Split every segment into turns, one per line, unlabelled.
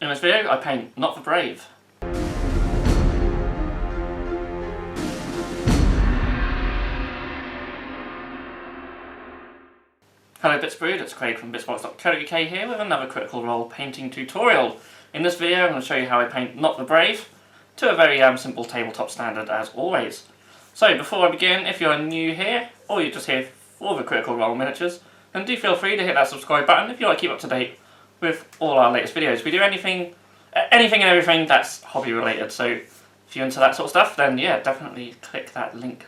In this video I paint Nott the Brave. Hello Bits Brood, it's Craig from bitsbox.co.uk here with another Critical Role painting tutorial. In this video I'm going to show you how I paint Nott the Brave to a very simple tabletop standard as always. So before I begin, if you're new here or you're just here for the Critical Role miniatures, then do feel free to hit that subscribe button if you want to keep up to date with all our latest videos. We do anything and everything that's hobby related, so if you're into that sort of stuff, then yeah, definitely click that link,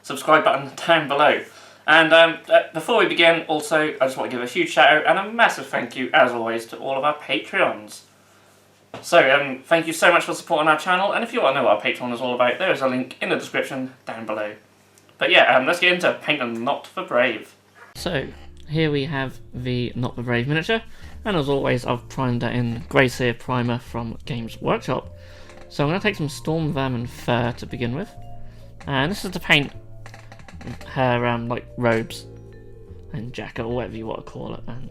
subscribe button down below. And before we begin, also, I just want to give a huge shout out and a massive thank you, as always, to all of our Patreons. So, thank you so much for supporting our channel, and if you want to know what our Patreon is all about, there is a link in the description down below. But yeah, let's get into painting Nott the Brave. So, here we have the Nott the Brave miniature, and as always I've primed that in Grey Seer Primer from Games Workshop. So I'm going to take some Storm Vermin Fur to begin with, and this is to paint her like robes and jacket or whatever you want to call it. And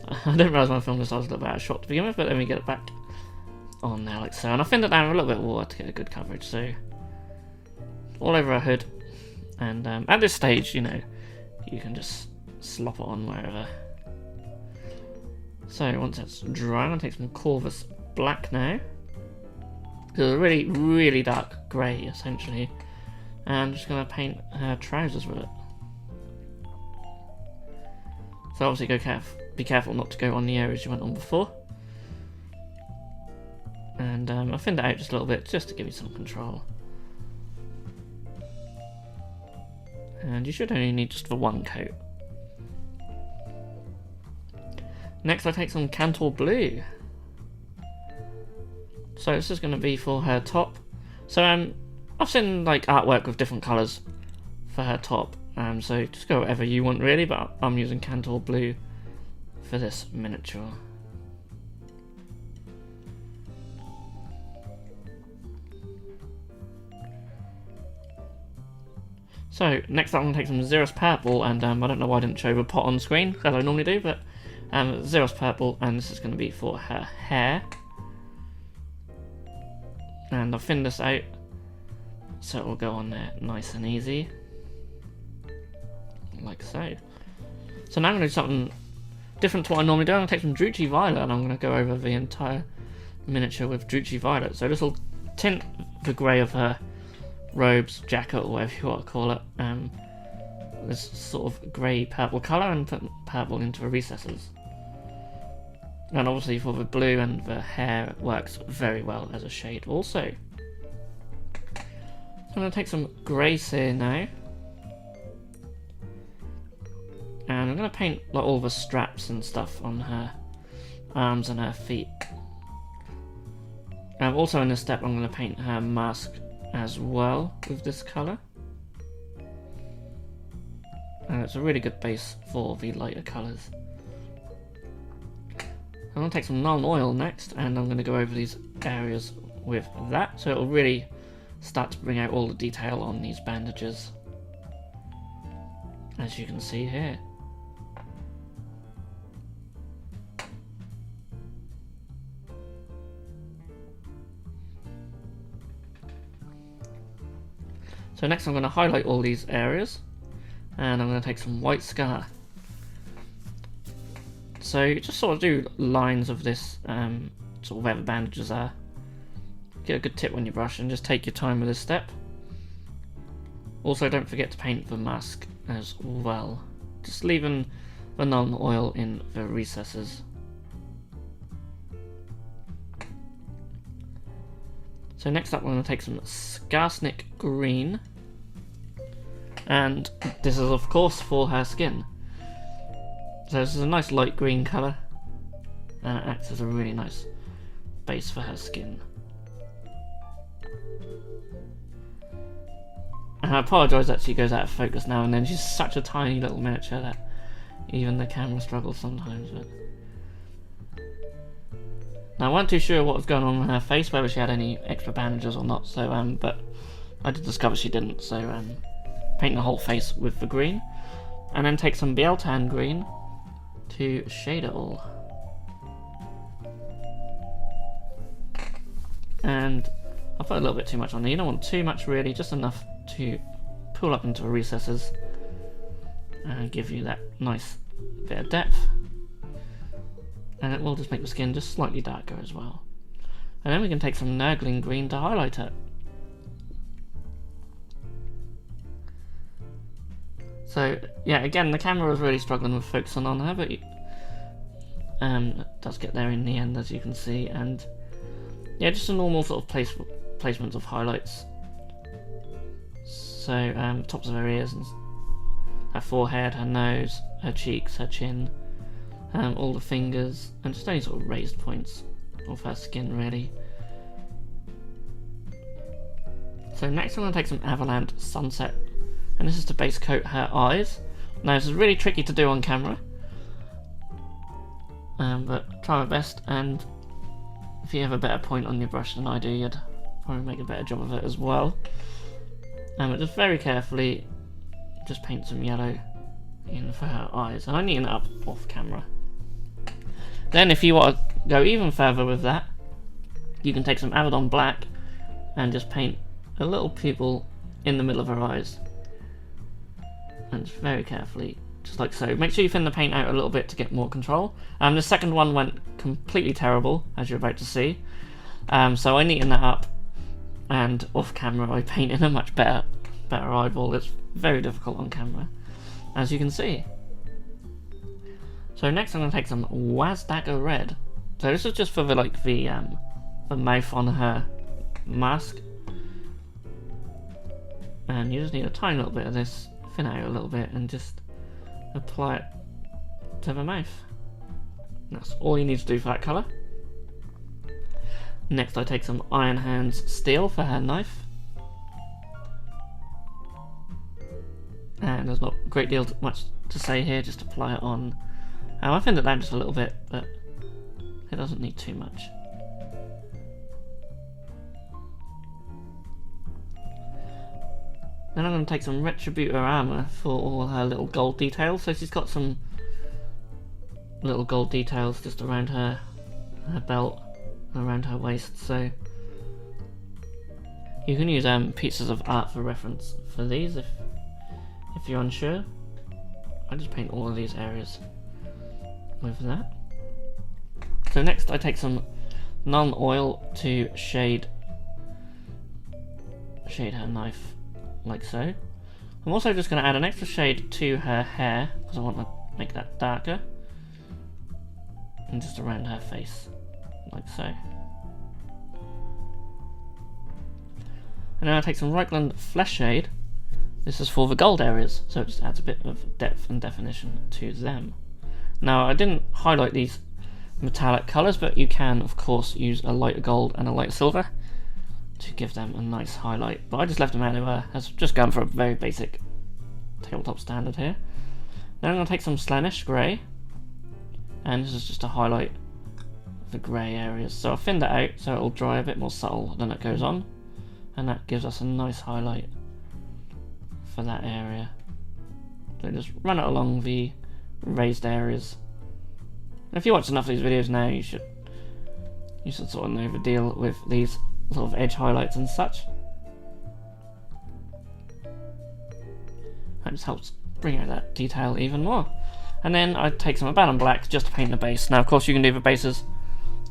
I didn't realise when I filmed this I was a little bit out of shot to begin with, but let me get it back on now like so, and I thinned it down with a little bit of water to get a good coverage, so all over her hood. And at this stage, you know, you can just slop it on wherever. So once it's dry, I'm going to take some Corvus Black now. It's a really, really dark grey essentially. And I'm just going to paint her trousers with it. So obviously be careful not to go on the areas you went on before. And I thinned it out just a little bit just to give you some control. And you should only need just the one coat. Next I take some Cantor Blue. So this is going to be for her top. So I've seen like artwork with different colours for her top. So just go whatever you want really, but I'm using Cantor Blue for this miniature. So next up I'm going to take some Xeris Purple, and I don't know why I didn't show the pot on screen as I normally do, but Xeris Purple, and this is going to be for her hair. And I'll thin this out so it will go on there nice and easy, like so. So now I'm going to do something different to what I normally do. I'm going to take some Druchi Violet and I'm going to go over the entire miniature with Druchi Violet. So this will tint the grey of her robes, jacket, or whatever you want to call it, this sort of grey purple colour, and put purple into the recesses. And obviously for the blue and the hair it works very well as a shade also. So I'm going to take some Grey Seer now, and I'm going to paint like all the straps and stuff on her arms and her feet. Also in this step I'm going to paint her mask as well with this colour, and it's a really good base for the lighter colours. I'm going to take some Nuln Oil next, and I'm going to go over these areas with that, so it will really start to bring out all the detail on these bandages, as you can see here. So next I'm going to highlight all these areas, and I'm going to take some White Scar. So you just sort of do lines of this, sort of where the bandages are. Get a good tip when you brush and just take your time with this step. Also don't forget to paint the mask as well, just leaving the Nuln Oil in the recesses. So next up I'm going to take some Skarsnik Green, and this is of course for her skin. So this is a nice light green colour, and it acts as a really nice base for her skin. And I apologise that she goes out of focus now and then. She's such a tiny little miniature that even the camera struggles sometimes. But now I wasn't too sure what was going on with her face, whether she had any extra bandages or not. So but I did discover she didn't. So paint the whole face with the green, and then take some Bieltan Green to shade it all. And I put a little bit too much on there. You don't want too much really, just enough to pull up into the recesses and give you that nice bit of depth. And it will just make the skin just slightly darker as well. And then we can take some Nurgling Green to highlight it. So yeah, again the camera was really struggling with focusing on her, but it does get there in the end, as you can see. And yeah, just a normal sort of placement of highlights. So tops of her ears, and her forehead, her nose, her cheeks, her chin, all the fingers, and just any sort of raised points of her skin really. So next I'm going to take some Averland Sunset, and this is to base coat her eyes. Now this is really tricky to do on camera, but try my best, and if you have a better point on your brush than I do, you'd probably make a better job of it as well. But just very carefully just paint some yellow in for her eyes, and I neaten it up off camera. Then if you want to go even further with that, you can take some Abaddon Black and just paint a little pupil in the middle of her eyes, and just very carefully, just like so. Make sure you thin the paint out a little bit to get more control. The second one went completely terrible, as you're about to see, so I neaten that up, and off camera I paint in a much better eyeball. It's very difficult on camera, as you can see. So next I'm going to take some Hazdakka Red. So this is just for the mouth on her mask, and you just need a tiny little bit of this, thin out a little bit, and just apply it to the mouth. That's all you need to do for that colour. Next I take some Iron Hands Steel for her knife, and there's not a great deal much to say here, just apply it on. I thinned it down just a little bit, but it doesn't need too much. Then I'm going to take some Retributor Armour for all her little gold details. So she's got some little gold details just around her belt, around her waist. So you can use pieces of art for reference for these if you're unsure. I just paint all of these areas with that. So next I take some non-oil to shade her knife like so. I'm also just going to add an extra shade to her hair because I want to make that darker, and just around her face like so. And then I take some Reikland Flesh Shade. This is for the gold areas, so it just adds a bit of depth and definition to them. Now I didn't highlight these metallic colours, but you can of course use a lighter gold and a lighter silver to give them a nice highlight. But I just left them out anywhere, as just going for a very basic tabletop standard here. Then I'm going to take some Slaanesh Grey, and this is just to highlight the grey areas. So I'll thin that out so it'll dry a bit more subtle than it goes on, and that gives us a nice highlight for that area. So just run it along the raised areas. And if you watch enough of these videos now, you should sort of know the deal with these sort of edge highlights and such. That just helps bring out that detail even more. And then I take some Abaddon Black just to paint the base. Now of course you can do the bases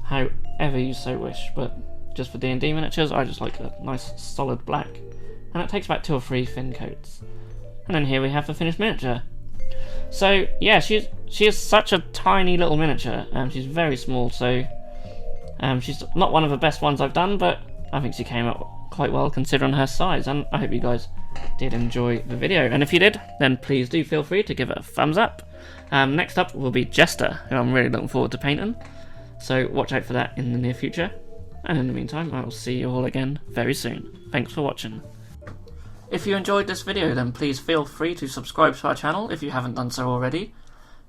however you so wish, but just for D&D miniatures I just like a nice solid black, and it takes about 2 or 3 thin coats. And then here we have the finished miniature. So yeah, she is such a tiny little miniature, and she's very small, so she's not one of the best ones I've done, but I think she came out quite well considering her size, and I hope you guys did enjoy the video. And if you did, then please do feel free to give it a thumbs up. Next up will be Jester, who I'm really looking forward to painting, so watch out for that in the near future. And in the meantime, I will see you all again very soon. Thanks for watching. If you enjoyed this video, then please feel free to subscribe to our channel if you haven't done so already.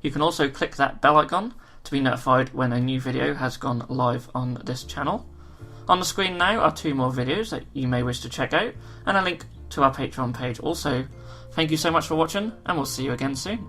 You can also click that bell icon to be notified when a new video has gone live on this channel. On the screen now are 2 more videos that you may wish to check out, and a link to our Patreon page also. Thank you so much for watching, and we'll see you again soon.